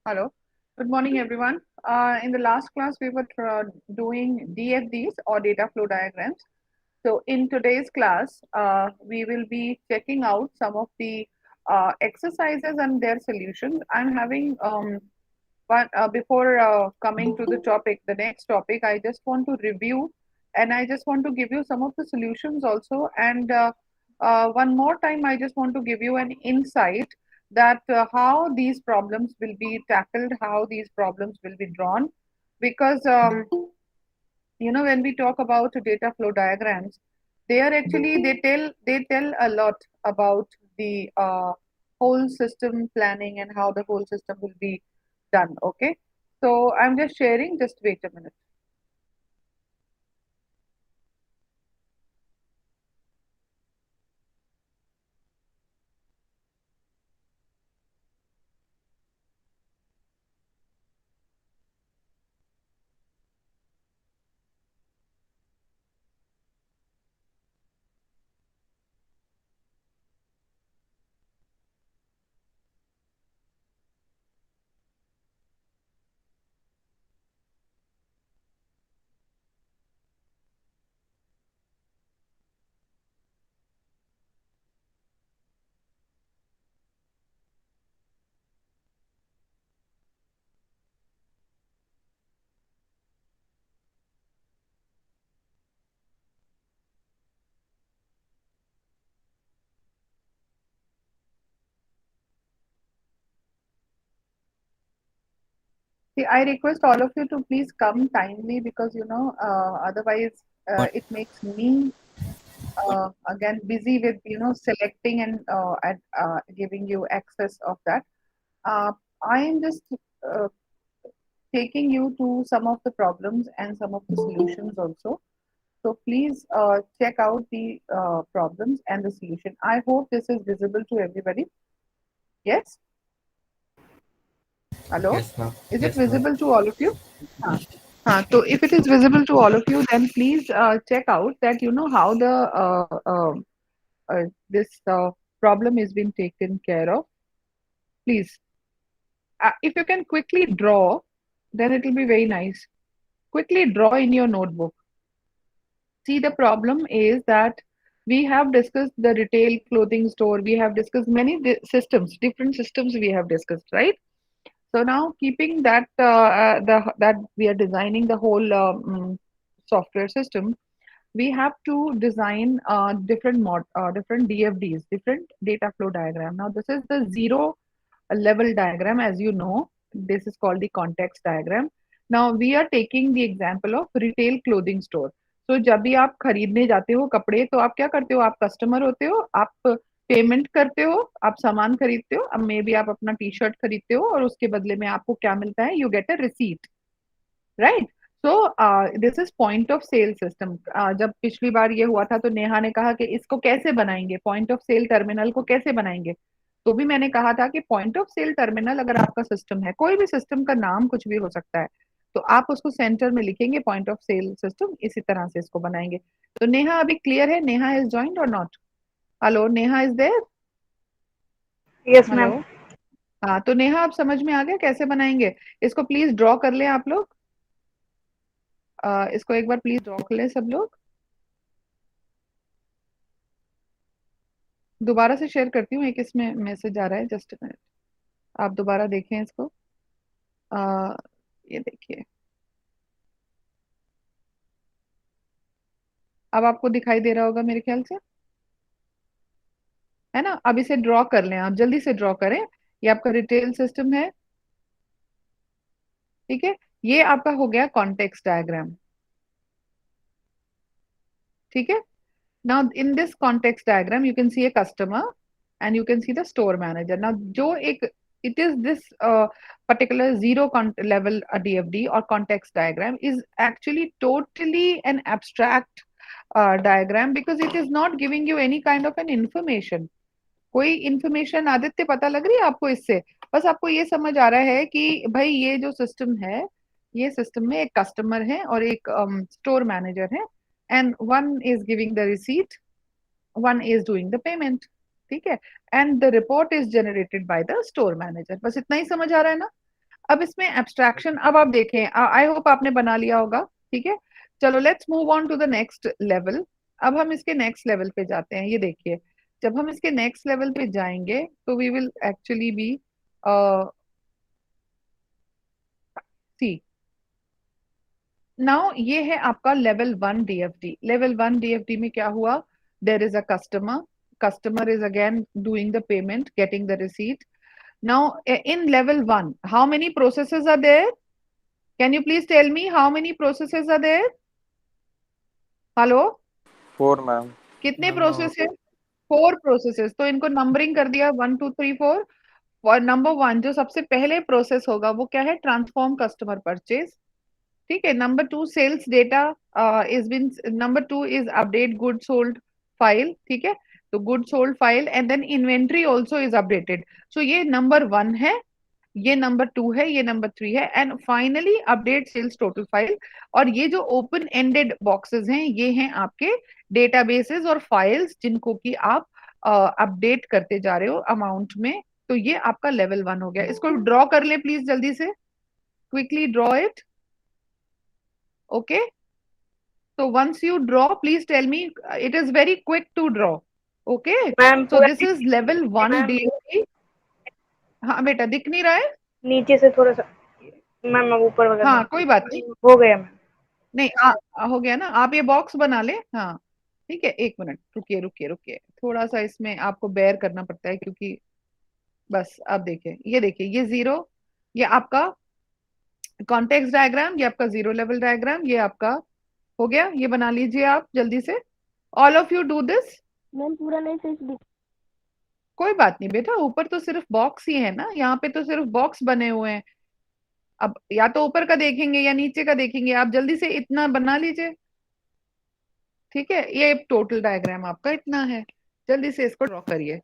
Hello. Good morning, everyone. In the last class, we were doing DFDs or data flow diagrams. So, in today's class, we will be checking out some of the exercises and their solutions. I'm having, but before coming to the topic, the next topic, I just want to review and I just want to give you some of the solutions also. And one more time, I just want to give you an insight that how these problems will be tackled, how these problems will be drawn. Because, when we talk about data flow diagrams, they are actually, they tell a lot about the whole system planning and how the whole system will be done. Okay. So I'm just sharing, just wait a minute. See, I request all of you to please come timely because otherwise What? it makes me again busy with selecting and giving you access of that. I am just uh, taking you to some of the problems and some of the solutions also. So please check out the problems and the solution. I hope this is visible to everybody. Yes? Hello? Yes, ma'am. Is it Yes, ma'am. visible to all of you? So if it is visible to all of you, then please check out that how the this problem is being taken care of. Please, if you can quickly draw, then it will be very nice. Quickly draw in your notebook. See, the problem is that we have discussed the retail clothing store. We have discussed many systems, different systems we have discussed, right? So now, keeping that that we are designing the whole software system, we have to design different DFDs, different data flow diagram. Now, this is the zero level diagram, as you know. This is called the context diagram. Now, we are taking the example of retail clothing store. So, जब भी आप खरीदने जाते हो कपड़े तो आप क्या करते हो? आप कस्टमर होते हो, आप पेमेंट करते हो, आप सामान खरीदते हो, अब मे बी आप अपना टी शर्ट खरीदते हो और उसके बदले में आपको क्या मिलता है? You get a receipt, right? So this is point of sale system. जब पिछली बार ये हुआ था तो नेहा ने कहा कि इसको कैसे बनाएंगे, पॉइंट ऑफ सेल टर्मिनल को कैसे बनाएंगे। तो भी मैंने कहा था कि पॉइंट ऑफ सेल टर्मिनल अगर आपका सिस्टम है, कोई भी सिस्टम का नाम कुछ भी हो सकता है, तो आप उसको सेंटर में लिखेंगे पॉइंट ऑफ सेल सिस्टम, इसी तरह से इसको बनाएंगे। तो नेहा अभी क्लियर है? नेहा इज ज्वाइंट और not? Hello, Neha is there? Yes, hello. ma'am. हाँ, तो नेहा आप समझ में आ गया कैसे बनाएंगे? इसको प्लीज ड्रॉ कर लें आप लोग। इसको एक बार प्लीज ड्रॉ कर लें सब लोग। दोबारा से शेयर करती हूँ, एक इसमें मैसेज आ रहा है, जस्ट मिनट। आप दोबारा देखें इसको। आ, ये देखिए, अब आपको दिखाई दे रहा होगा मेरे ख्याल से, है ना? अब इसे ड्रॉ कर लें, आप जल्दी से ड्रॉ करें। ये आपका रिटेल सिस्टम है, ठीक है? ये आपका हो गया कॉन्टेक्स्ट डायग्राम, ठीक है? Now, in this context diagram, you can see a customer and you can see the store manager. Now, जो एक it is this particular level DFD or context diagram is actually totally an abstract diagram because it is not giving you any kind of an information. कोई information Aditya पता लग रही है आपको इससे? बस आपको ये समझ आ रहा है कि भाई ये जो सिस्टम है, ये सिस्टम में एक कस्टमर है और एक स्टोर मैनेजर है, and one is giving the receipt, one is doing the payment, ठीक है? And the report is generated by the store manager. बस इतना ही समझ आ रहा है ना? अब इसमें एब्स्ट्रैक्शन, अब आप देखें, आई होप आपने बना लिया होगा, ठीक है। चलो let's move on to the next level. अब हम इसके नेक्स्ट लेवल पे जाते हैं। ये देखिए, जब हम इसके नेक्स्ट लेवल पे जाएंगे तो we will actually be C. Now ये है आपका लेवल 1 DFD। लेवल 1 DFD में क्या हुआ? There is a customer, customer is again doing the payment, getting the receipt. Now in level 1, how many processes are there? Can you please tell me how many processes are there? Hello, 4 ma'am. कितने ma'am process है? 4 processes, तो इनको numbering कर दिया 1 2 3 4। और number 1 जो सबसे पहले प्रोसेस होगा वो क्या है? ट्रांसफॉर्म कस्टमर परचेज, ठीक है। Number 2 sales data is been, number 2 is update good sold file, ठीक है। तो good sold file and then inventory also is updated. So ये नंबर 1 है, ये नंबर 2 है, ये नंबर 3 है, and finally update sales total file. और ये जो ओपन एंडेड बॉक्सेस हैं ये हैं आपके डेटाबेसेस और फाइल्स जिनको कि आप अपडेट करते जा रहे हो अमाउंट में। तो ये आपका लेवल 1 हो गया। इसको ड्रॉ कर ले प्लीज जल्दी से, quickly draw it. Okay, so once you draw please tell me, it is very quick to draw. Okay, ma'am so पूरा this is level 1 ma'am DFT। हाँ बेटा, दिख नहीं रहा है? नीचे से थोड़ा सा, मैम अब ऊपर वगैरह हाँ कोई बात नहीं, नहीं हो गया मैम। नहीं हो गया ना। आप ये बॉक्स बना ले, हाँ ठीक है। एक मिनट रुकिए रुकिए रुकिए, थोड़ा सा इसमें आपको बेयर करना पड़ता है क्योंकि बस अब देखिए, ये देखिए, ये जीरो, ये आपका कॉन्टेक्स्ट डायग्राम, ये आपका जीरो लेवल डायग्राम, ये आपका हो गया। ये बना लीजिए आप जल्दी से, all of you do this. Ma'am पूरा नहीं फेस दिख। कोई बात नहीं बेटा, ऊपर तो सिर्फ बॉक्स ही है ना, यहाँ पे तो सिर्फ बॉक्स बने हुए हैं। अब या तो ऊपर का देखेंगे या नीचे का देखेंगे, आप जल्दी से इतना बना लीजिए, ठीक है। ये टोटल डायग्राम आपका इतना है, जल्दी से इसको ड्रॉ करिए।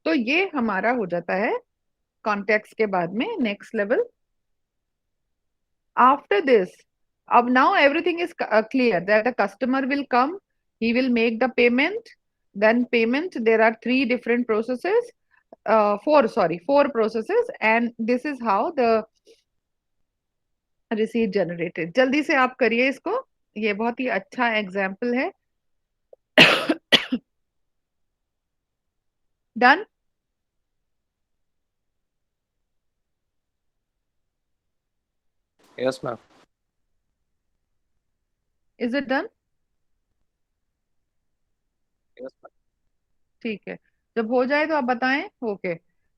तो ये हमारा हो जाता है कॉन्टेक्स्ट के बाद में नेक्स्ट लेवल। आफ्टर दिस, अब now everything is clear that a customer will come, he will make the payment, then payment, there are 3 different processes, 4 processes, and this is how the receipt generated। जल्दी से आप करिए इसको, ये बहुत ही अच्छा example है। Done? Yes ma'am. Is it done? Yes ma'am. ठीक है, जब हो जाए तो आप बताएं। Okay,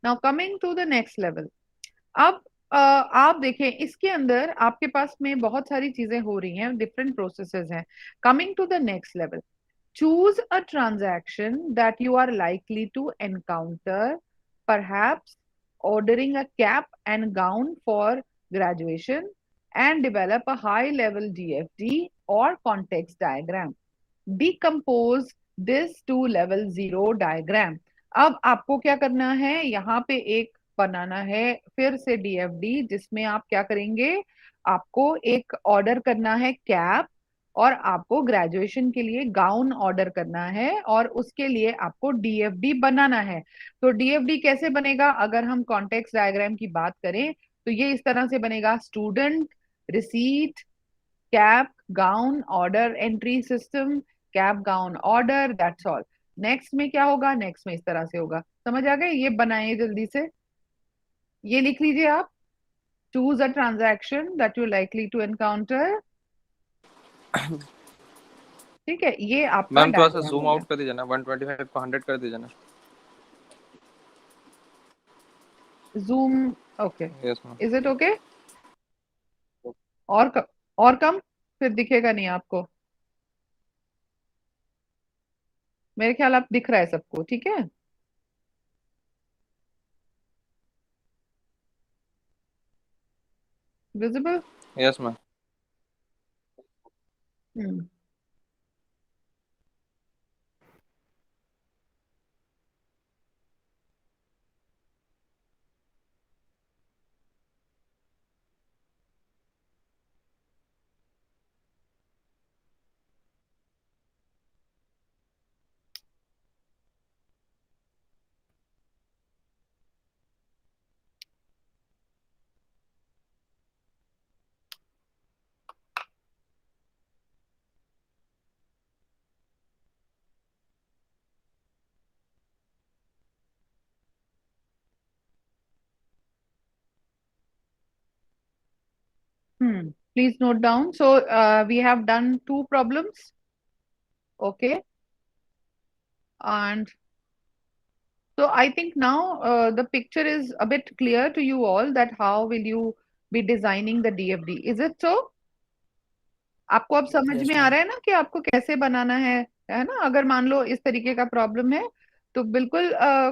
now coming to the next level. अब आप देखें, इसके अंदर आपके पास में बहुत सारी चीजें हो रही हैं, डिफरेंट प्रोसेसेस हैं। Coming to the next level, choose a transaction that you are likely to encounter, perhaps ordering a cap and gown for graduation, and develop a high level DFD or context diagram। Decompose this to level 0 diagram। अब आपको क्या करना है, यहाँ पे एक बनाना है फिर से DFD, जिसमें आप क्या करेंगे, आपको एक ऑर्डर करना है कैप, और आपको ग्रेजुएशन के लिए गाउन ऑर्डर करना है, और उसके लिए आपको DFD बनाना है। तो DFD कैसे बनेगा? अगर हम कॉन्टेक्स्ट डायग्राम की बात करें तो ये इस तरह से बनेगा: student, receipt, cap, gown, order entry system, cap gown order, that's all. Next में क्या होगा? नेक्स्ट में इस तरह से होगा। समझ आ गए? ये बनाइए जल्दी से, ये लिख लीजिए आप। Choose a transaction that you likely to encounter, ठीक है। ये आपका मैम थोड़ा सा डायग्राम हो जूम गया। आउट कर दीजिए ना, 125 को 100 कर दीजिए ना। Zoom, okay, yes ma'am. Is it okay? और और कम, फिर दिखेगा नहीं आपको। मेरे ख्याल आप दिख रहा है सबको, ठीक है। Visible? Yes ma'am. Hmm, Please note down. So we have done 2 problems. Okay. And so I think now the picture is a bit clear to you all that how will you be designing the DFD. Is it so? आपको अब समझ Yes, में आ ma'am. रहा है ना कि आपको कैसे बनाना है ना? अगर मान लो इस तरीके का प्रॉब्लम है तो बिल्कुल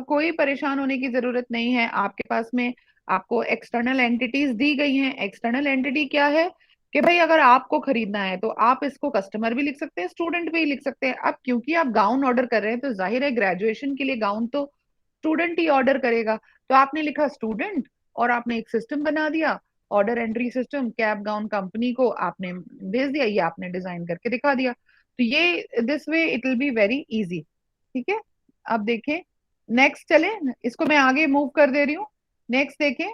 कोई परेशान होने की जरूरत नहीं है। आपके पास में आपको एक्सटर्नल एंटिटीज दी गई हैं। एक्सटर्नल एंटिटी क्या है कि भाई अगर आपको खरीदना है तो आप इसको कस्टमर भी लिख सकते हैं, स्टूडेंट भी लिख सकते हैं। अब क्योंकि आप गाउन ऑर्डर कर रहे हैं तो जाहिर है ग्रेजुएशन के लिए गाउन तो स्टूडेंट ही ऑर्डर करेगा। तो आपने लिखा स्टूडेंट और आपने एक सिस्टम बना दिया, order entry system, cap gown company को आपने भेज दिया, ये आपने डिजाइन करके दिखा दिया। तो ये this way it will be very easy. ठीक है, अब देखें नेक्स्ट चले, इसको मैं आगे मूव कर दे रही हूँ। नेक्स्ट देखें,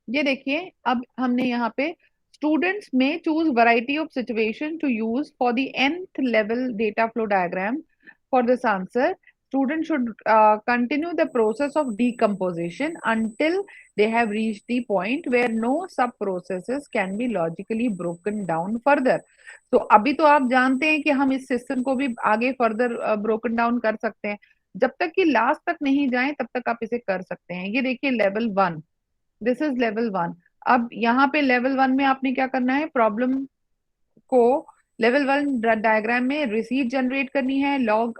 ये देखिए अब हमने यहाँ पे स्टूडेंट्स में choose variety of situation to use for the nth level data flow diagram for this answer. Students should continue the process of decomposition until they have reached the point where no sub processes can be logically broken down further. तो अभी तो आप जानते हैं कि हम इस system को भी आगे फर्दर ब्रोकन डाउन कर सकते हैं। जब तक कि लास्ट तक नहीं जाए तब तक आप इसे कर सकते हैं। ये देखिए लेवल 1, दिस इज लेवल 1। अब यहाँ पे लेवल 1 में आपने क्या करना है, प्रॉब्लम को लेवल 1 डायग्राम में रिसीट जनरेट करनी है, लॉग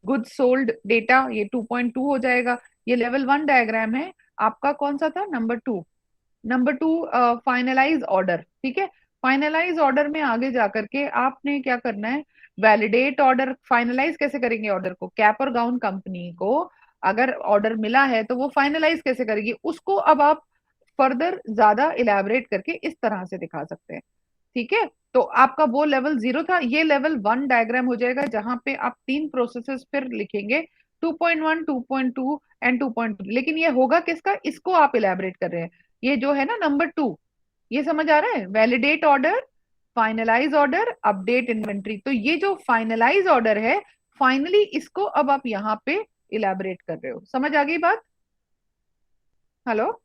गुड सोल्ड डेटा, ये 2.2 हो जाएगा। ये लेवल 1 डायग्राम है। आपका कौन सा था, नंबर 2। Number 2 finalise order. ठीक है, फाइनलाइज ऑर्डर में आगे जाकर के आपने क्या करना है, वैलिडेट ऑर्डर। फाइनलाइज कैसे करेंगे ऑर्डर को, कैप और गाउन कंपनी को अगर ऑर्डर मिला है तो वो फाइनलाइज कैसे करेगी, उसको अब आप फर्दर ज्यादा इलेबरेट करके इस तरह से दिखा सकते हैं। ठीक है, तो आपका वो लेवल 0 था, ये लेवल 1 डायग्राम हो जाएगा जहां पे आप 3 प्रोसेसेस फिर लिखेंगे, 2.1, 2.2 एंड 2.3। लेकिन ये होगा किसका, इसको आप इलेबरेट कर रहे हैं। ये जो है ना नंबर 2, ये समझ आ रहा है, validate order, finalise order, update inventory. तो ये जो फाइनलाइज ऑर्डर है, फाइनली इसको अब आप यहाँ पे इलेबरेट कर रहे हो। समझ आ गई बात? Hello,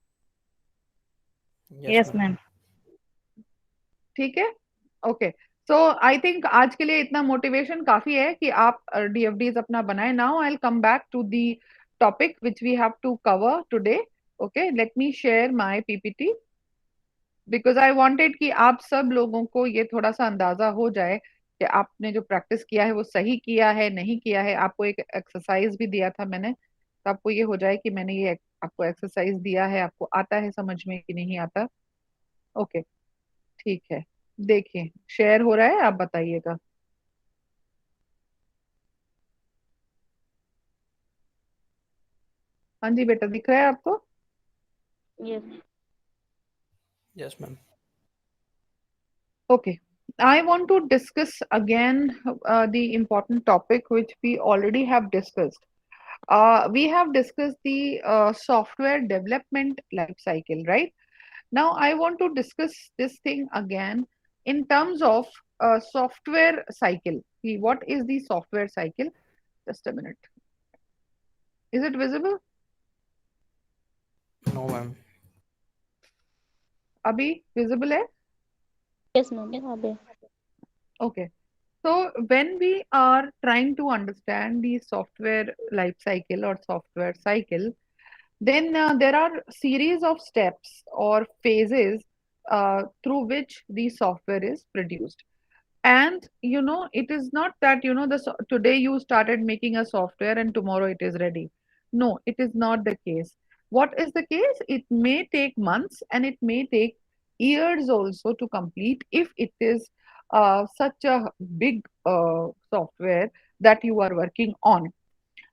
Yes, yes ma'am. Ma'am. ठीक है, ओके। सो आई थिंक आज के लिए इतना मोटिवेशन काफी है कि आप डीएफडीज अपना बनाए। Now I will come back to the topic which we have to cover today. Okay, let me share my PPT because I wanted कि आप सब लोगों को ये थोड़ा सा अंदाजा हो जाए कि आपने जो प्रैक्टिस किया है वो सही किया है नहीं किया है। आपको एक एक्सरसाइज भी दिया था मैंने, तो आपको ये हो जाए कि मैंने ये आपको एक्सरसाइज दिया है, आपको आता है समझ में कि नहीं आता। ओके, ठीक है, देखिए शेयर हो रहा है, आप बताइएगा। हाँ जी बेटा, दिख रहा है आपको? Yes. Yes, ma'am. Okay, I want to discuss again the important topic which we already have discussed. We have discussed the software development life cycle, right? Now I want to discuss this thing again in terms of software cycle. See, what is the software cycle? Just a minute. Is it visible? No, ma'am. अभी visible है? Yes ma'am. Okay. So when we are trying to understand the software life cycle or software cycle, then there are series of steps or phases through which the software is produced. And it is not that today you started making a software and tomorrow it is ready. No, it is not the case. What is the case? It may take months and it may take years also to complete if it is such a big software that you are working on.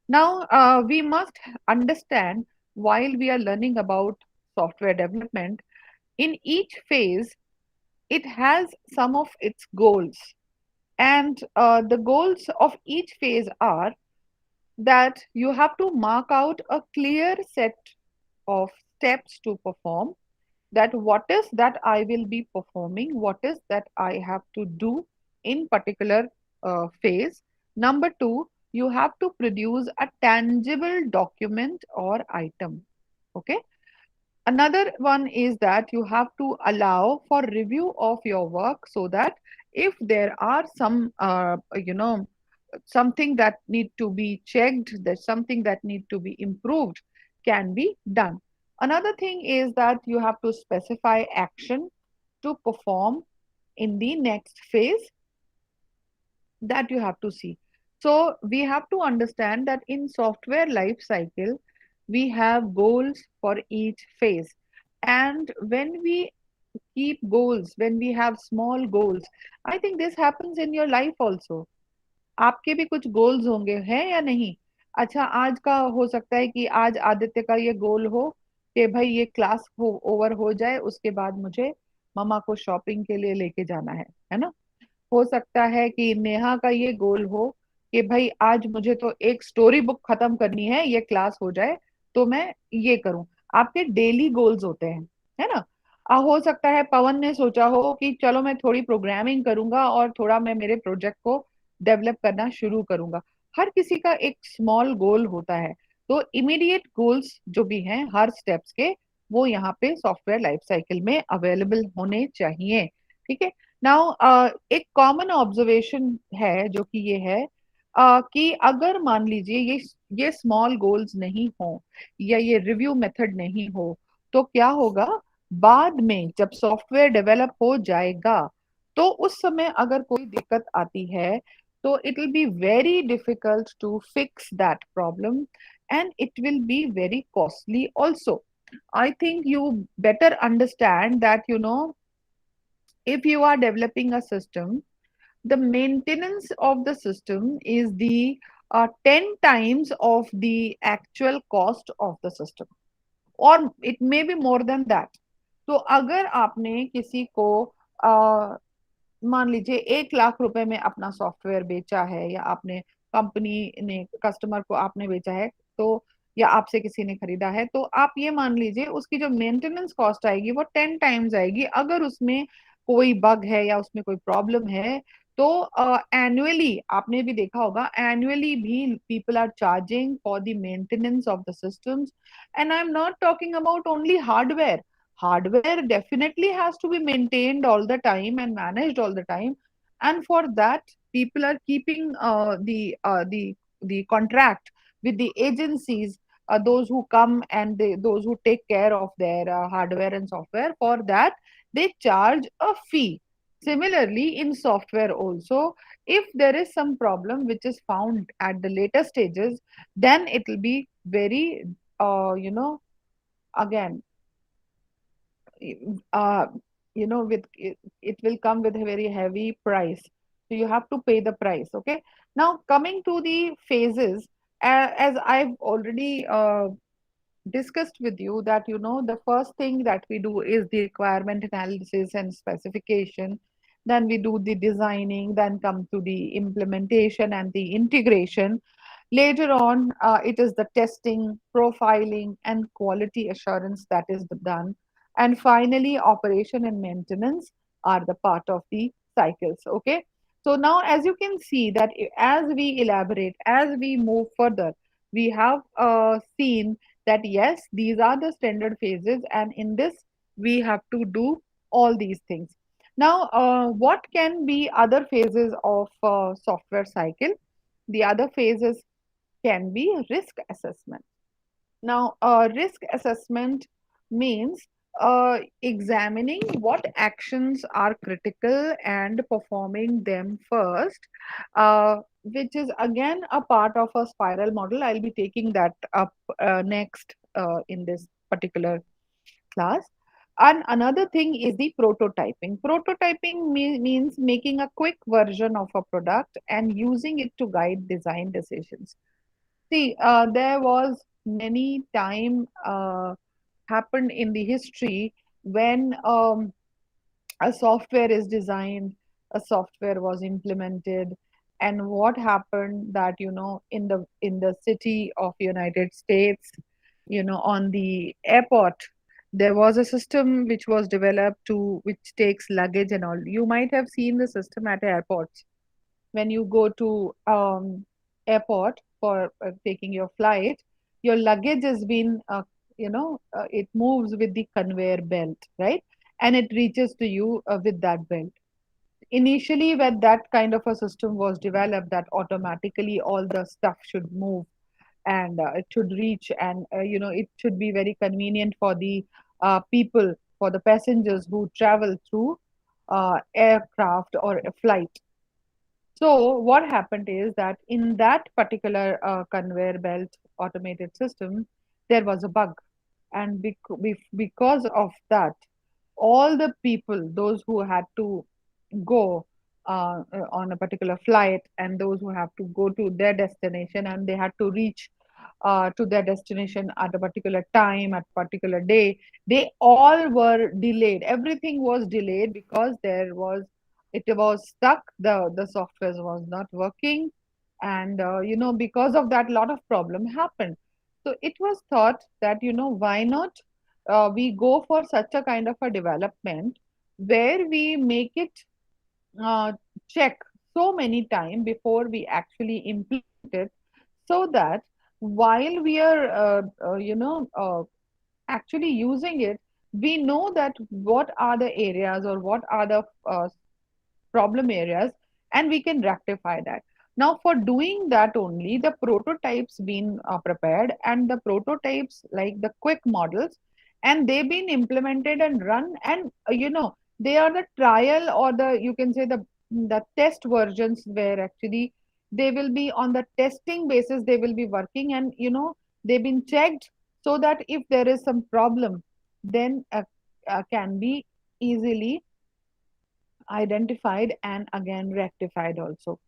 Now, we must understand while we are learning about software development, in each phase, it has some of its goals. And the goals of each phase are that you have to mark out a clear set of steps to perform, that what is that I will be performing, what is that I have to do in particular phase. Number two, you have to produce a tangible document or item. Okay. Another one is that you have to allow for review of your work so that if there are some, something that need to be checked, there's something that need to be improved, can be done. Another thing is that you have to specify action to perform in the next phase that you have to see. So we have to understand that in software life cycle, we have goals for each phase. And when we keep goals, when we have small goals, I think this happens in your life also. आपके भी कुछ goals होंगे हैं या नहीं? अच्छा, आज का हो सकता है कि आज आदित्य का ये गोल हो कि भाई ये क्लास हो ओवर हो जाए, उसके बाद मुझे मम्मा को शॉपिंग के लिए लेके जाना है ना? हो सकता है कि नेहा का ये गोल हो कि भाई आज मुझे तो एक स्टोरी बुक खत्म करनी है, ये क्लास हो जाए तो मैं ये करूं। आपके डेली गोल्स होते हैं, है ना? हो सकता है पवन ने सोचा हो कि चलो मैं थोड़ी प्रोग्रामिंग करूंगा और थोड़ा मैं मेरे प्रोजेक्ट को डेवलप करना शुरू करूंगा। हर किसी का एक स्मॉल गोल होता है। तो इमीडिएट गोल्स जो भी हैं हर स्टेप्स के, वो यहाँ पे सॉफ्टवेयर लाइफ साइकिल में अवेलेबल होने चाहिए। ठीक है। नाउ एक कॉमन ऑब्जर्वेशन है जो कि ये है कि अगर मान लीजिए ये स्मॉल गोल्स नहीं हो या ये रिव्यू मेथड नहीं हो, तो क्या होगा? बाद में जब सॉफ्टवेयर डेवलप हो जाएगा तो उस समय अगर कोई दिक्कत आती है तो it will be very difficult to fix that problem and it will be very costly also. I think you better understand that, if you are developing a system, the maintenance of the system is the 10 times of the actual cost of the system, or it may be more than that. तो अगर आपने किसी को मान लीजिए 1 लाख रुपए में अपना सॉफ्टवेयर बेचा है, या आपने कंपनी ने कस्टमर को आपने बेचा है, तो या आपसे किसी ने खरीदा है, तो आप ये मान लीजिए उसकी जो मेंटेनेंस कॉस्ट आएगी वो 10 टाइम्स आएगी। अगर उसमें कोई बग है या उसमें कोई प्रॉब्लम है तो एनुअली आपने भी देखा होगा, एनुअली भी people are charging for the maintenance of the systems. And I am not talking about only hardware. Hardware definitely has to be maintained all the time and managed all the time, and for that people are keeping the contract with the agencies, those who come and those who take care of their hardware and software. For that they charge a fee. Similarly in software also, if there is some problem which is found at the later stages, then it will be very, again, uh, with it will come with a very heavy price. So you have to pay the price. Okay. Now coming to the phases, as I've already discussed with you, that the first thing that we do is the requirement analysis and specification. Then we do the designing, then come to the implementation and the integration. Later on, it is the testing, profiling, and quality assurance that is done. And finally, operation and maintenance are the part of the cycles. Okay. So now, as you can see, that as we elaborate, as we move further, we have seen that yes, these are the standard phases, and in this, we have to do all these things. Now, what can be other phases of software cycle? The other phases can be risk assessment. Now, risk assessment means examining what actions are critical and performing them first, which is again a part of a spiral model. I'll be taking that up next in this particular class. And another thing is the prototyping. Prototyping means making a quick version of a product and using it to guide design decisions. See, there was many time happened in the history when a software is designed, a software was implemented, and what happened that in the city of United States, on the airport, there was a system which was developed to which takes luggage and all. You might have seen the system at airports. when you go to airport for taking your flight, your luggage has been, it moves with the conveyor belt, right? And it reaches to you with that belt. Initially, when that kind of a system was developed, that automatically all the stuff should move and it should reach, and it should be very convenient for the people, for the passengers who travel through aircraft or a flight. So what happened is that in that particular conveyor belt automated system, there was a bug, and because of that, all the people, those who had to go on a particular flight, and those who have to go to their destination, and they had to reach to their destination at a particular time, at particular day, they all were delayed. Everything was delayed because it was stuck. The software was not working, and because of that, a lot of problem happened. So it was thought that why not we go for such a kind of a development where we make it uh, check so many times before we actually implement it, so that while we are actually using it, we know that what are the areas or what are the problem areas, and we can rectify that. Now for doing that only, the prototypes been prepared, and the prototypes like the quick models, and they've been implemented and run, and they are the trial, or the you can say the test versions, where actually they will be on the testing basis, they will be working, and they've been checked, so that if there is some problem, then can be easily identified and again rectified also.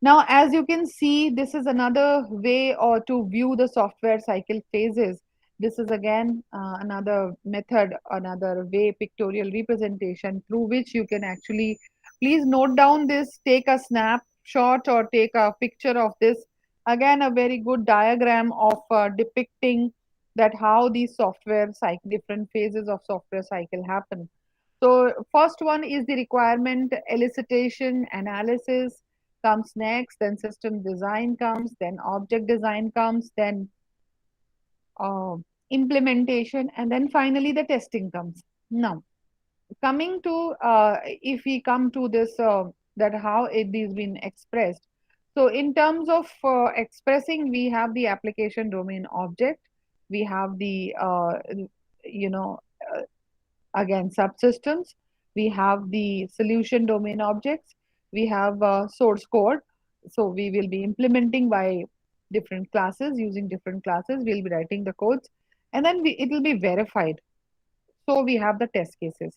Now, as you can see, this is another way or to view the software cycle phases. This is again another method, another way, pictorial representation through which you can actually, please note down this, take a snapshot or take a picture of this. Again, a very good diagram of depicting that how these software cycle, different phases of software cycle happen. So first one is the requirement elicitation analysis comes next, then system design comes, then object design comes, then uh, implementation, and then finally the testing comes. Now, coming to if we come to this that how it is been expressed. So in terms of expressing, we have the application domain object, we have the you know uh, again subsystems, we have the solution domain objects, we have source code. So we will be implementing by different classes, using different classes, we'll be writing the codes, and then it will be verified. So we have the test cases.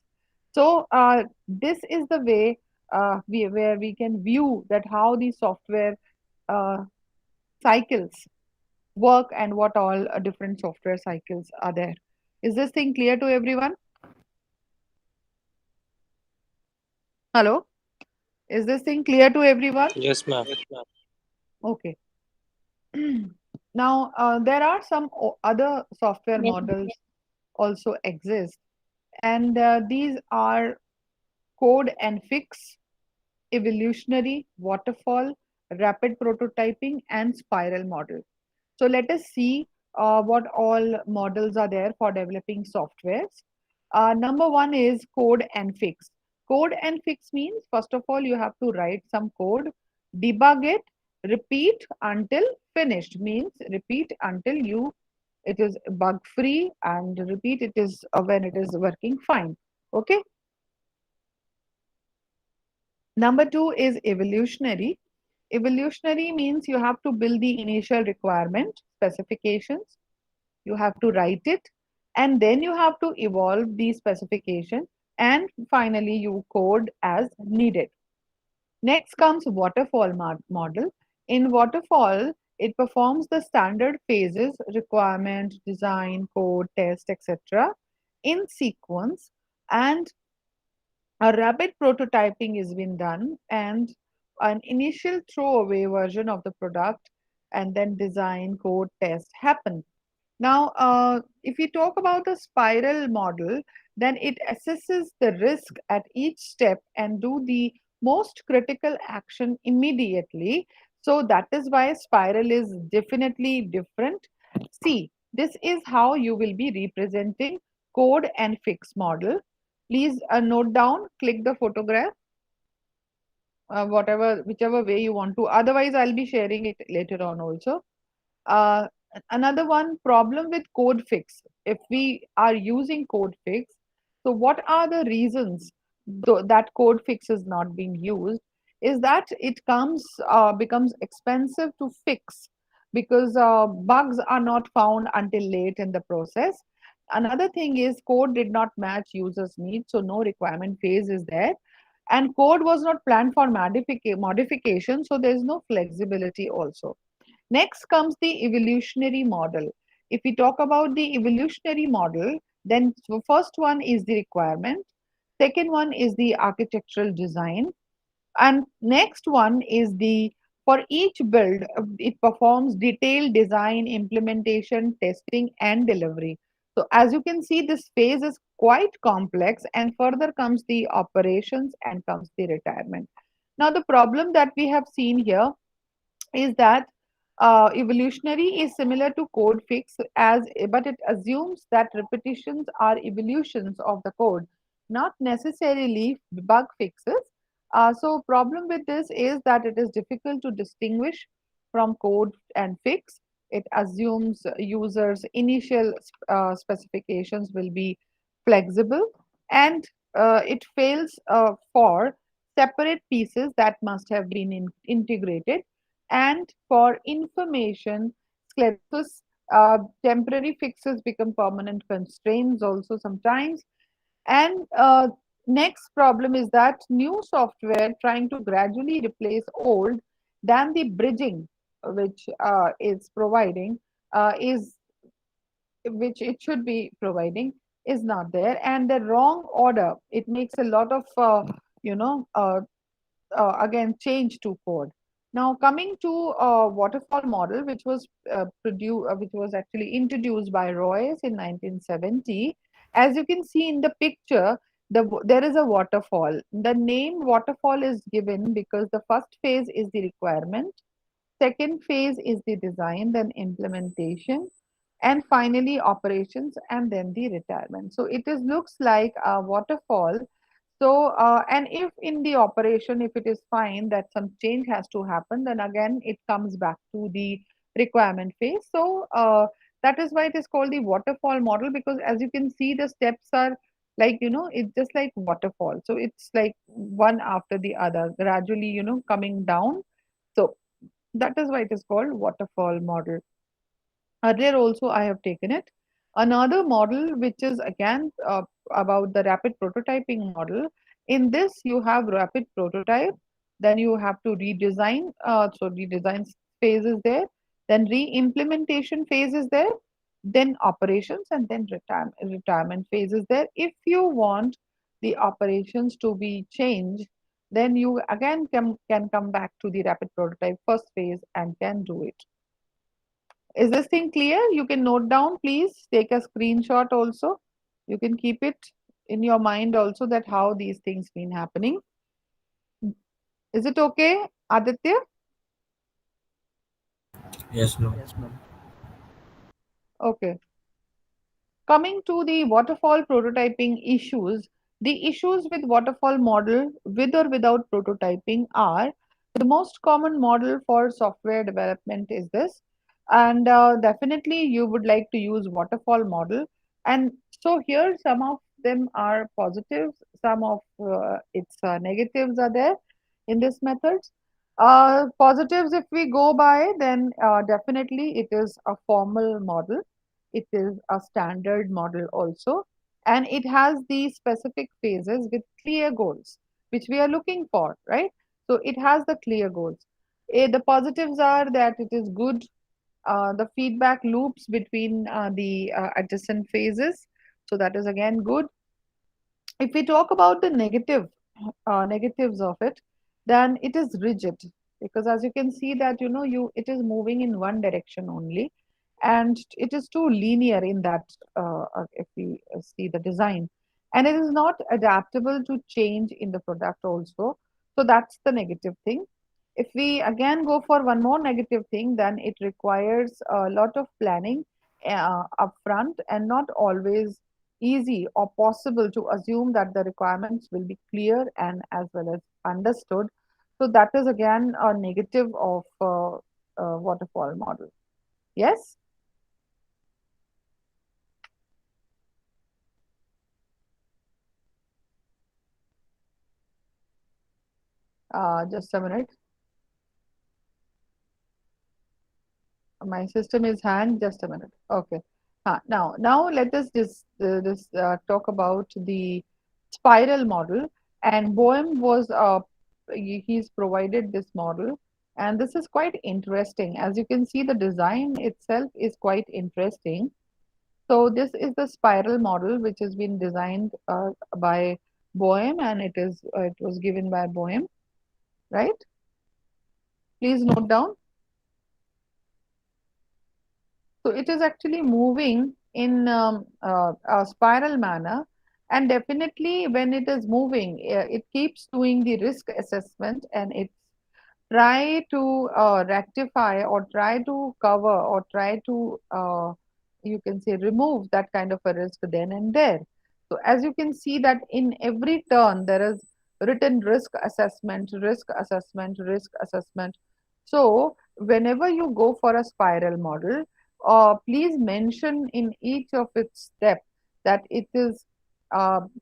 So this is the way where we can view that how the software uh, cycles work, and what all different software cycles are there. Is this thing clear to everyone? Hello? Is this thing clear to everyone? Yes, ma'am. Okay. Now, there are some other software Yes. models also exist, and these are code and fix, evolutionary, waterfall, rapid prototyping, and spiral model. So let us see what all models are there for developing softwares. Number one is code and fix. Code and fix means, first of all, you have to write some code, debug it, repeat until finished, means repeat until it is bug free, and repeat it is when it is working fine. Okay. Number two is evolutionary. Evolutionary means you have to build the initial requirement specifications, you have to write it, and then you have to evolve the specification, and finally you code as needed. Next comes waterfall model. In waterfall, it performs the standard phases, requirement, design, code, test, etc. in sequence, and a rapid prototyping is being done, and an initial throwaway version of the product, and then design, code, test happen. Now, if we talk about the spiral model, then it assesses the risk at each step and do the most critical action immediately. So that is why spiral is definitely different. See, this is how you will be representing code and fix model. Please note down, click the photograph, whatever, whichever way you want to. Otherwise, I'll be sharing it later on also. Uh, Another one problem with code fix. If we are using code fix, so what are the reasons that code fix is not being used? Is that it becomes expensive to fix because bugs are not found until late in the process. Another thing is code did not match users' needs, so no requirement phase is there, and code was not planned for modification, so there is no flexibility also. Next comes the evolutionary model. If we talk about the evolutionary model, then the first one is the requirement, second one is the architectural design, and next one is the for each build, it performs detailed design, implementation, testing, and delivery. So as you can see, this phase is quite complex, and further comes the operations and comes the retirement. Now, the problem that we have seen here is that evolutionary is similar to code fix as but it assumes that repetitions are evolutions of the code, not necessarily bug fixes. So problem with this is that it is difficult to distinguish from code and fix. It assumes users initial specifications will be flexible, and it fails for separate pieces that must have been integrated, and for information sclerosis, temporary fixes become permanent constraints also sometimes. And next problem is that new software trying to gradually replace old, than the bridging which is providing is which it should be providing is not there, and the wrong order, it makes a lot of you know uh, again change to code. Now coming to waterfall model, which was actually introduced by Royce in 1970. As you can see in the picture, there is a waterfall. The name waterfall is given because the first phase is the requirement, second phase is the design, then implementation, and finally operations, and then the retirement. So it is looks like a waterfall. So, and if in the operation, if it is fine that some change has to happen, then again it comes back to the requirement phase. So, that is why it is called the waterfall model, because as you can see, the steps are like, it's just like waterfall. So, it's like one after the other, gradually, coming down. So, that is why it is called waterfall model. Earlier also I have taken it. Another model which is again about the rapid prototyping model. In this you have rapid prototype, then you have to redesign. So redesign phase is there, then re-implementation phase is there, then operations, and then retirement phase is there. If you want the operations to be changed, then you again can come back to the rapid prototype first phase and can do it. Is this thing clear? You can note down, please take a screenshot also. You can keep it in your mind also that how these things been happening. Is it okay, Aditya? Yes, ma'am. Yes, ma'am. Okay. Coming to the waterfall prototyping issues, the issues with waterfall model with or without prototyping are the most common model for software development is this, and definitely you would like to use waterfall model. And so here some of them are positives, some of its negatives are there in this method. Positives, if we go by, then definitely it is a formal model, it is a standard model also, and it has the specific phases with clear goals, which we are looking for, right? So it has the clear goals. The positives are that it is good, the feedback loops between the adjacent phases. So that is again good. If we talk about the negatives of it, then it is rigid, because as you can see that it is moving in one direction only, and it is too linear in that, if we see the design, and it is not adaptable to change in the product also. So that's the negative thing. If we again go for one more negative thing, then it requires a lot of planning upfront and not always easy or possible to assume that the requirements will be clear and as well as understood. So that is again a negative of waterfall model. Yes? Just a minute. My system is hanged. Just a minute. Okay. Now let us talk about the spiral model. And Boehm was he's provided this model, and this is quite interesting. As you can see, the design itself is quite interesting. So this is the spiral model which has been designed by Boehm, and it was given by Boehm, right? Please note down. So it is actually moving in a spiral manner, and definitely when it is moving, it keeps doing the risk assessment and it try to rectify or try to cover or try to you can say remove that kind of a risk then and there. So as you can see that in every turn there is written risk assessment, risk assessment, risk assessment. So whenever you go for a spiral model, please mention in each of its steps that it is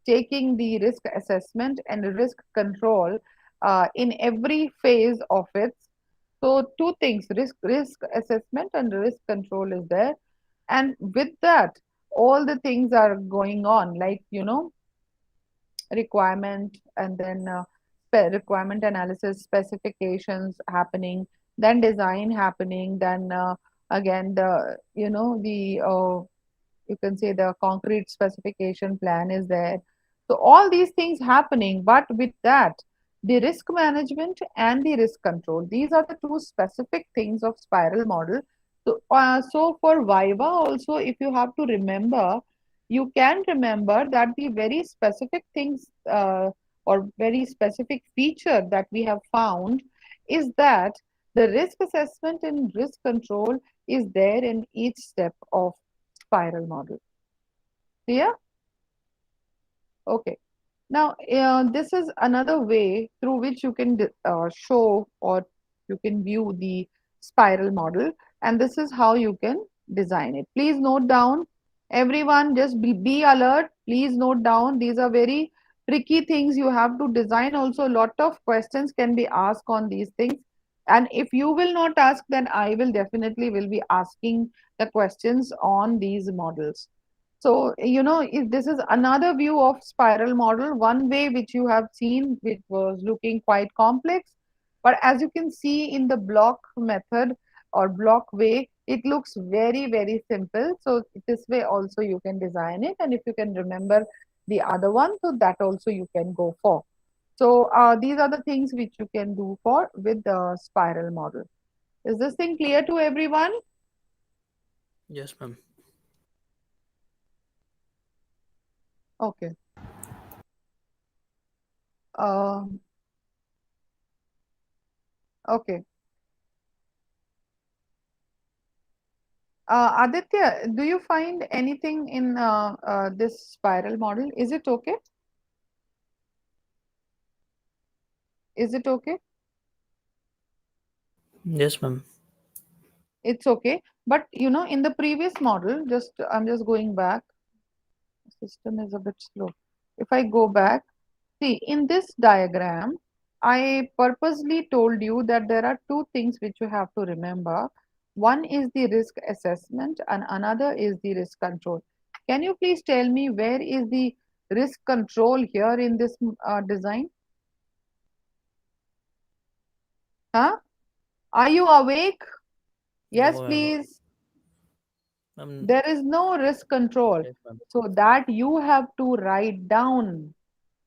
taking the risk assessment and risk control in every phase of it. So two things, risk assessment and risk control is there. And with that, all the things are going on, like, requirement and then requirement analysis, specifications happening, then design happening, then again the you can say the concrete specification plan is there. So all these things happening, but with that, the risk management and the risk control, these are the two specific things of spiral model. So for Viva also, if you have to remember, you can remember that the very specific things or very specific feature that we have found is that the risk assessment and risk control is there in each step of spiral model. Clear? Okay. Now, this is another way through which you can show or you can view the spiral model, and this is how you can design it. Please note down, everyone, just be alert. Please note down, these are very tricky things you have to design. Also, a lot of questions can be asked on these things. And if you will not ask, then I will definitely will be asking the questions on these models. So, if this is another view of spiral model, one way which you have seen, which was looking quite complex. But as you can see in the block method or block way, it looks very, very simple. So this way also you can design it. And if you can remember the other one, so that also you can go for. So these are the things which you can do for with the spiral model. Is this thing clear to everyone? Yes, ma'am. Okay. Uh, okay. Aditya, do you find anything in this spiral model? Is it okay? Is it okay? Yes, ma'am. It's okay. But in the previous model, I'm just going back. System is a bit slow. If I go back, see in this diagram, I purposely told you that there are two things which you have to remember. One is the risk assessment and another is the risk control. Can you please tell me where is the risk control here in this design? Huh? Are you awake? Yes, No, ma'am. please. Ma'am. There is no risk control. Yes, ma'am. So that you have to write down.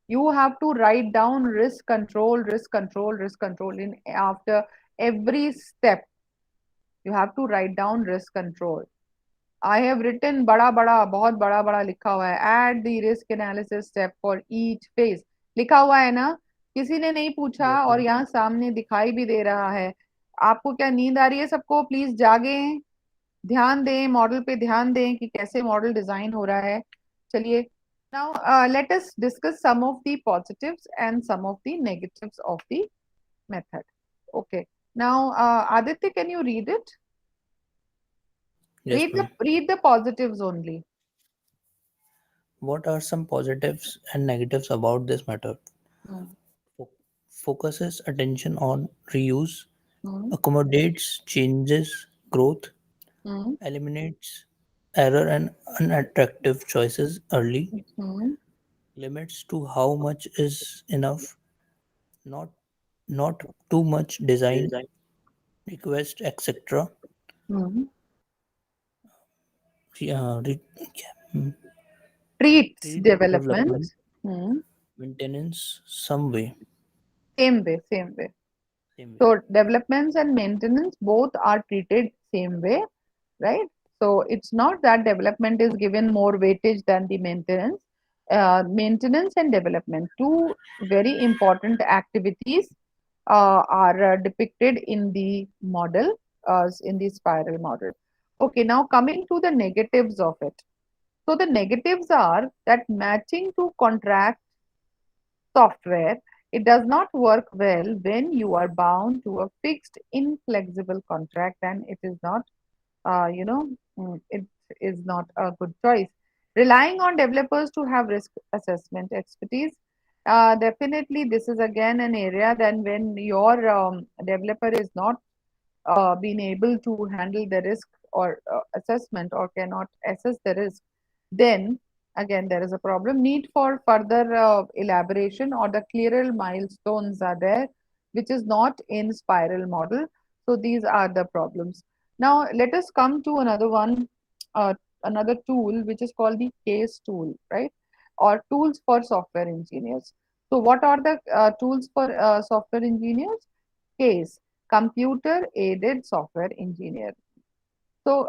You have to write down risk control, risk control, risk control in after every step. You have to write down risk control. I have written बड़ा बड़ा बहुत बड़ा बड़ा लिखा हुआ है. Add the risk analysis step for each phase. लिखा हुआ है ना? किसी ने नहीं पूछा Yes, और ma'am. यहाँ सामने दिखाई भी दे रहा है। आपको क्या नींद आ रही है? सबको प्लीज जागे, ध्यान दें, मॉडल पे ध्यान दें कि कैसे मॉडल डिजाइन हो रहा है। चलिए, now let us discuss some of the positives and some of the negatives of the method. Okay, now Aditya, can you read it? Yes, ma'am. Read the positives only. What are some positives and negatives about this method? Hmm. Fo- Focuses attention on reuse, Hmm. accommodates changes, growth, Hmm. eliminates error and unattractive choices early, Hmm. limits to how much is enough, not not too much design, request, etc. Hmm. Uh, re- hmm, Treats treat development. development, Hmm. maintenance some way, Same way, same way. same way. So developments and maintenance both are treated same way, right? So it's not that development is given more weightage than the maintenance. Maintenance and development, two very important activities, are depicted in the model, in the spiral model. Okay, now coming to the negatives of it. So the negatives are that matching to contract software, it does not work well when you are bound to a fixed, inflexible contract, and it is not, it is not a good choice. Relying on developers to have risk assessment expertise, definitely this is again an area then when your developer is not been able to handle the risk or assessment or cannot assess the risk, then again there is a problem. Need for further elaboration or the clearer milestones are there, which is not in spiral model. So these are the problems. Now let us come to another one, uh, another tool which is called the case tool, right? Or tools for software engineers. So what are the tools for software engineers? Case, computer aided software engineer. So,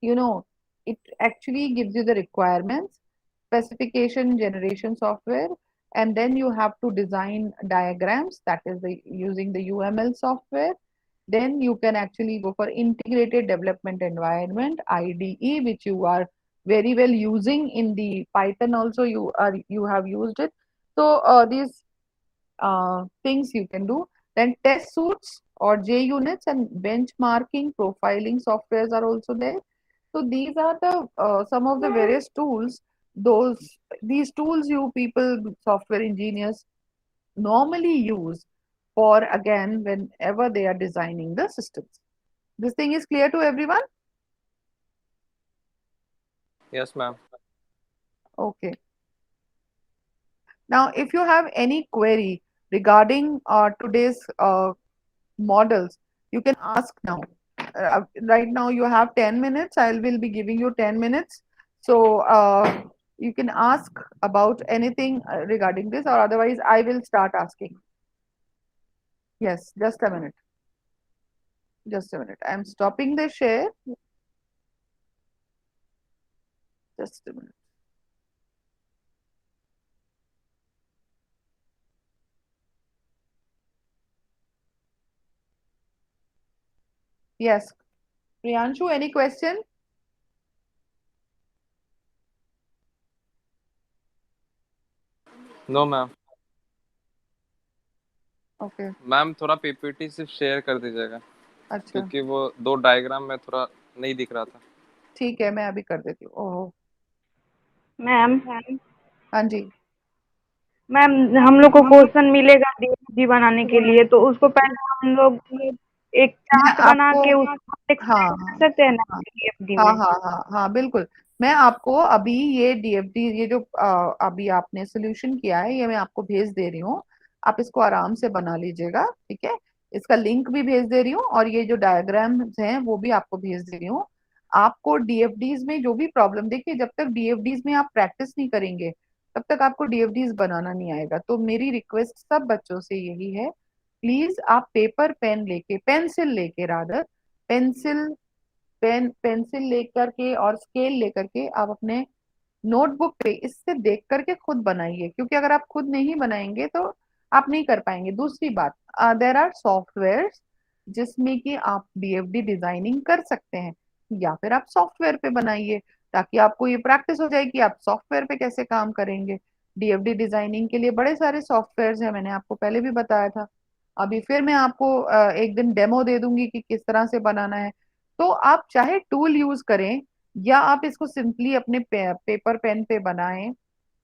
you know, it actually gives you the requirements, specification generation software, and then you have to design diagrams, that is the using the UML software. Then you can actually go for integrated development environment, IDE, which you are very well using in the Python also, you have used it. So these things you can do. Then test suites or JUnits and benchmarking profiling softwares are also there. So these are the some of the various tools. These tools you people, software engineers, normally use for again whenever they are designing the systems. This thing is clear to everyone? Yes, ma'am. Okay. Now, if you have any query regarding today's models, you can ask now. Right now, you have 10 minutes. I will be giving you 10 minutes. So, you can ask about anything regarding this, or otherwise, I will start asking. Yes, just a minute. Just a minute. I'm stopping the share. Just a minute. Yes. Priyanshu, any question? No ma'am. Okay. Ma'am थोड़ा PPT सिर्फ share कर दीजिएगा, अच्छा, क्योंकि वो दो diagram में थोड़ा नहीं दिख रहा था। ठीक है, मैं अभी कर देती हूँ। ओहो, मैम हाँ जी। मैम हम लोग को क्वेश्चन मिलेगा डीएफजी बनाने के लिए, तो उसको पहले हम लोग एक मैं चार्ट बना आपको, के उसको हाँ एक्सप्लेन हाँ कर सकते हैं ना हाँ डीएफजी हाँ में। हाँ हाँ हाँ बिल्कुल। मैं आपको अभी ये डीएफडी, ये जो अभी आपने सोल्यूशन किया है, ये मैं आपको भेज दे रही हूँ। आप इसको आराम से बना लीजिएगा, ठीक है। इसका लिंक भी भेज दे रही हूँ और ये जो डायग्राम्स हैं वो भी आपको भेज दे रही हूँ। आपको डीएफडीज में जो भी प्रॉब्लम, देखिए जब तक डीएफडीज में आप प्रैक्टिस नहीं करेंगे तब तक आपको डीएफडीज बनाना नहीं आएगा। तो मेरी रिक्वेस्ट सब बच्चों से यही है, प्लीज आप पेपर पेन लेके, पेंसिल लेके रादर, पेंसिल पेंसिल लेकर के और स्केल लेकर के आप अपने नोटबुक पे इससे देख करके खुद बनाइए, क्योंकि अगर आप खुद नहीं बनाएंगे तो आप नहीं कर पाएंगे। दूसरी बात, देर आर सॉफ्टवेयर जिसमें कि आप डीएफडी डिजाइनिंग कर सकते हैं, या फिर आप सॉफ्टवेयर पे बनाइए, ताकि आपको ये प्रैक्टिस हो जाए कि आप सॉफ्टवेयर पे कैसे काम करेंगे। डीएफडी डिजाइनिंग के लिए बड़े सारे सॉफ्टवेयर हैं, मैंने आपको पहले भी बताया था। अभी फिर मैं आपको एक दिन डेमो दे दूंगी कि किस तरह से बनाना है। तो आप चाहे टूल यूज करें, या आप इसको सिंपली अपने पेपर पेन पे बनाएं,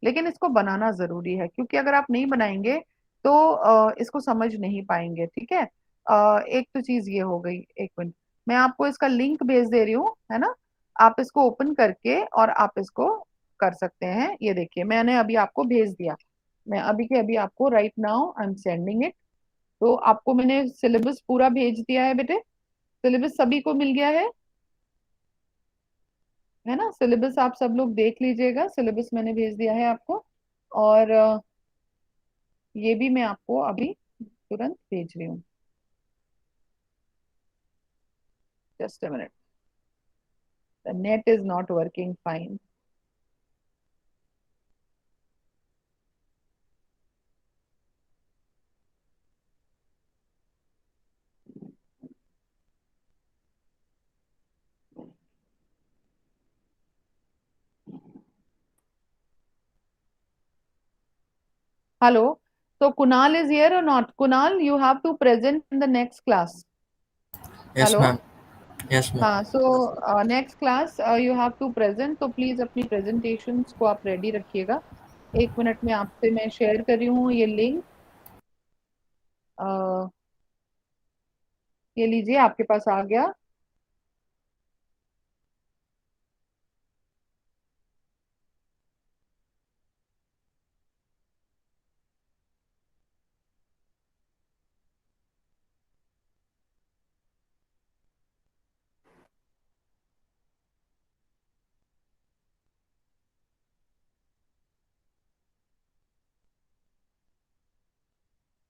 लेकिन इसको बनाना जरूरी है, क्योंकि अगर आप नहीं बनाएंगे तो इसको समझ नहीं पाएंगे। ठीक है। एक तो चीज ये हो गई। एक मिनट, मैं आपको इसका लिंक भेज दे रही हूँ, है ना। आप इसको ओपन करके और आप इसको कर सकते हैं। ये देखिए, मैंने अभी आपको भेज दिया। मैं अभी के अभी आपको right now I am sending it. तो आपको मैंने सिलेबस पूरा भेज दिया है बेटे। सिलेबस सभी को मिल गया है ना। सिलेबस आप सब लोग देख लीजिएगा, सिलेबस मैंने भेज दिया है आपको। और ये भी मैं आपको अभी तुरंत भेज रही हूँ। Just a minute, the net is not working fine. Hello, so Kunal is here or not? Kunal, you have to present in the next class. Yes, hello. ma'am. Yes, ma'am. हाँ, so next class you have to present, तो please अपनी presentations को आप ready रखिएगा। 1 minute में आपसे मैं share कर रही हूँ ये लिंक। ये लीजिए, आपके पास आ गया।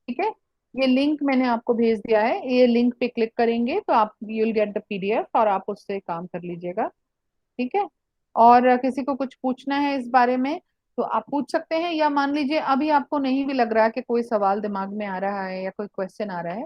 ठीक है, ये लिंक मैंने आपको भेज दिया है। ये लिंक पे क्लिक करेंगे तो आप you will get the PDF और आप उससे काम कर लीजिएगा। ठीक है। और किसी को कुछ पूछना है इस बारे में तो आप पूछ सकते हैं, या मान लीजिए अभी आपको नहीं भी लग रहा कि कोई सवाल दिमाग में आ रहा है या कोई क्वेश्चन आ रहा है,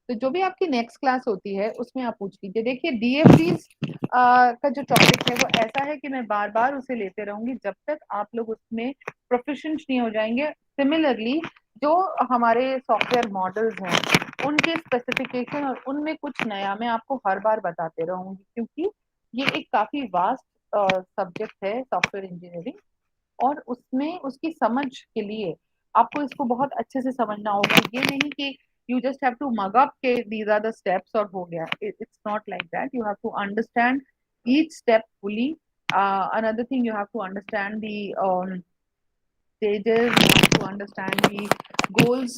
तो जो भी आपकी नेक्स्ट क्लास होती है उसमें आप पूछ लीजिए। देखिए, डीएफडीज का जो टॉपिक है वो ऐसा है कि मैं बार बार उसे लेते रहूंगी जब तक आप लोग उसमें प्रोफिशिएंट नहीं हो जाएंगे। सिमिलरली, जो हमारे सॉफ्टवेयर मॉडल्स हैं उनके स्पेसिफिकेशन और उनमें कुछ नया मैं आपको हर बार बताते रहूंगी, क्योंकि ये एक काफी वास्ट सब्जेक्ट है सॉफ्टवेयर इंजीनियरिंग। और उसमें उसकी समझ के लिए आपको इसको बहुत अच्छे से समझना होगा। ये नहीं कि you just have to mug up के दीज आर द स्टेप्स और हो गया। It's not like that. You have to understand each step fully. Another thing, you have to understand the stages, you have to understand the goals।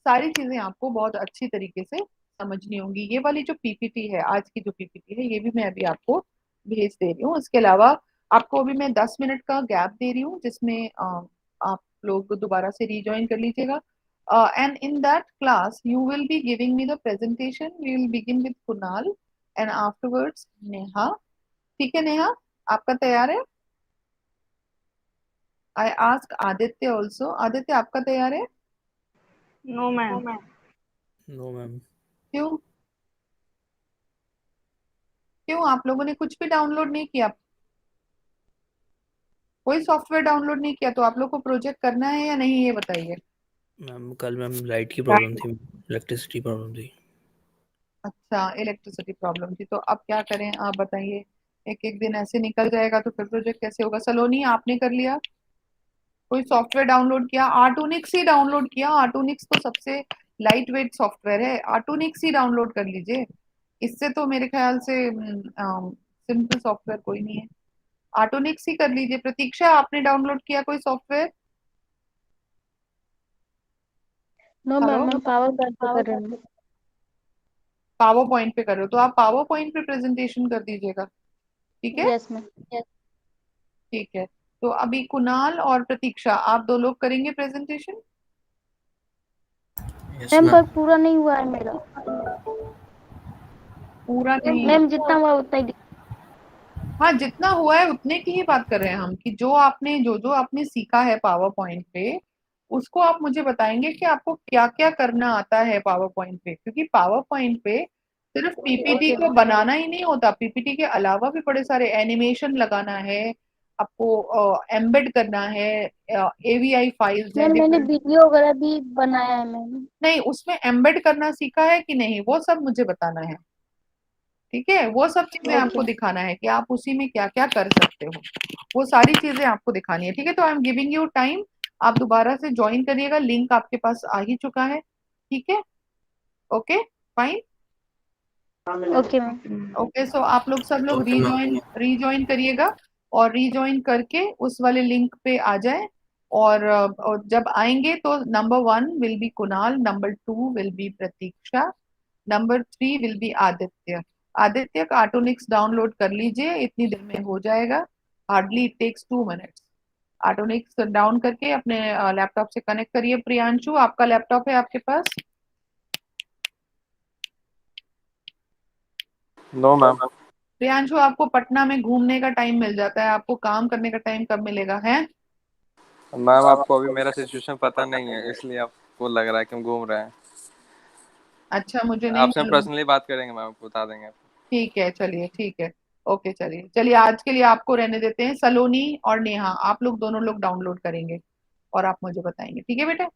सारी चीजें आपको बहुत अच्छी तरीके से समझनी होंगी। ये वाली जो पीपीटी है, आज की जो पीपीटी है, ये भी मैं अभी आपको भेज दे रही हूँ। इसके अलावा आपको अभी मैं 10 मिनट का गैप दे रही हूँ, जिसमें आप लोग दोबारा से रिज्वाइन कर लीजिएगा। And in that class you will be giving me the presentation. We will begin with Kunal and afterwards Neha. ठीक है नेहा, आपका तैयार है? I ask Aditya also. Aditya, आपका तैयार है? No ma'am. No, ma'am. क्यों? क्यों आप लोगों ने कुछ भी डाउनलोड नहीं किया? कोई सॉफ्टवेयर डाउनलोड नहीं किया? तो आप लोग को प्रोजेक्ट करना है या नहीं, ये बताइए। मैम कल मैम लाइट की प्रॉब्लम थी, इलेक्ट्रिसिटी प्रॉब्लम थी। अच्छा, इलेक्ट्रिसिटी प्रॉब्लम थी, तो अब क्या करें आप बताइए। एक एक दिन ऐसे निकल जाएगा तो फिर प्रोजेक्ट कैसे होगा। सलोनी, आपने कर लिया? कोई सॉफ्टवेयर डाउनलोड किया? आर्टूनिक्स ही डाउनलोड किया। आर्टूनिक्स तो सबसे लाइट वेट सॉफ्टवेयर है, आर्टूनिक्स ही डाउनलोड कर लीजिए। इससे तो मेरे ख्याल से सिंपल सॉफ्टवेयर कोई नहीं है। आर्टोनिक्स ही कर लीजिए। प्रतीक्षा, आपने डाउनलोड किया कोई सॉफ्टवेयर? नो मैम, हेलो, मैं पावर पॉइंट पे कर रही हूँ। पावर पॉइंट पे कर रहे हो तो आप पावर पॉइंट पे प्रेजेंटेशन कर दीजिएगा। ठीक है। Yes ma'am. ठीक है, तो अभी कुणाल और प्रतीक्षा, आप दो लोग करेंगे प्रेजेंटेशन। Yes, ma'am ma'am. पर पूरा नहीं हुआ है मेरा। पूरा नहीं? मैम जितना हुआ उतना ही हाँ, जितना हुआ है उतने की ही बात कर रहे हैं हम, कि जो आपने जो जो आपने सीखा है पावर पॉइंट पे उसको आप मुझे बताएंगे कि आपको क्या क्या करना आता है पावर पॉइंट पे, क्योंकि पावर पॉइंट पे सिर्फ पीपीटी को बनाना ही नहीं होता, पीपीटी के अलावा भी बड़े सारे एनिमेशन लगाना है आपको, एम्बेड करना है, एवीआई फाइल्स है मैम मैंने डिफरेंट। वीडियो वगैरह भी बनाया है मैम। नहीं, उसमें एम्बेड करना सीखा है कि नहीं, वो सब मुझे बताना है। ठीक है, वो सब चीजें आपको ओके दिखाना है कि आप उसी में क्या क्या कर सकते हो, वो सारी चीजें आपको दिखानी है। ठीक है, तो I am giving you time, आप दोबारा से ज्वाइन करिएगा, लिंक आपके पास आ ही चुका है। ठीक है, okay fine. Okay ma'am. Okay, so आप लोग सब लोग ओके मैम। रीजॉइन रीजॉइन करिएगा, और रीजॉइन करके उस वाले लिंक पे आ जाए। और जब आएंगे तो number 1 will be Kunal, number 2 will be Pratiksha, number 3 will be Aditya. Aditya Cartoonix download कर लीजिए, इतनी देर में हो जाएगा, hardly it takes 2 minutes. Cartoonix down करके अपने लैपटॉप से कनेक्ट करिए। प्रियांशु, आपका लैपटॉप है आपके पास? No ma'am. प्रियांशु, आपको पटना में घूमने का टाइम मिल जाता है, आपको काम करने का टाइम कब मिलेगा है? मैम आपको अभी मेरा सिचुएशन पता नहीं है, इसलिए आपको लग रहा है कि हम घूम रहे हैं। अच्छा, मुझे नहीं आपसे हम मालूम। पर्सनली बात करेंगे मैम, आपको बता देंगे। ठीक है, चलिए ठीक है। ओके, चलिए चलिए, आज के लिए आपको रहने देते हैं। सलोनी और नेहा, आप लोग दोनों लोग डाउनलोड करेंगे और आप मुझे बताएंगे। ठीक है बेटा?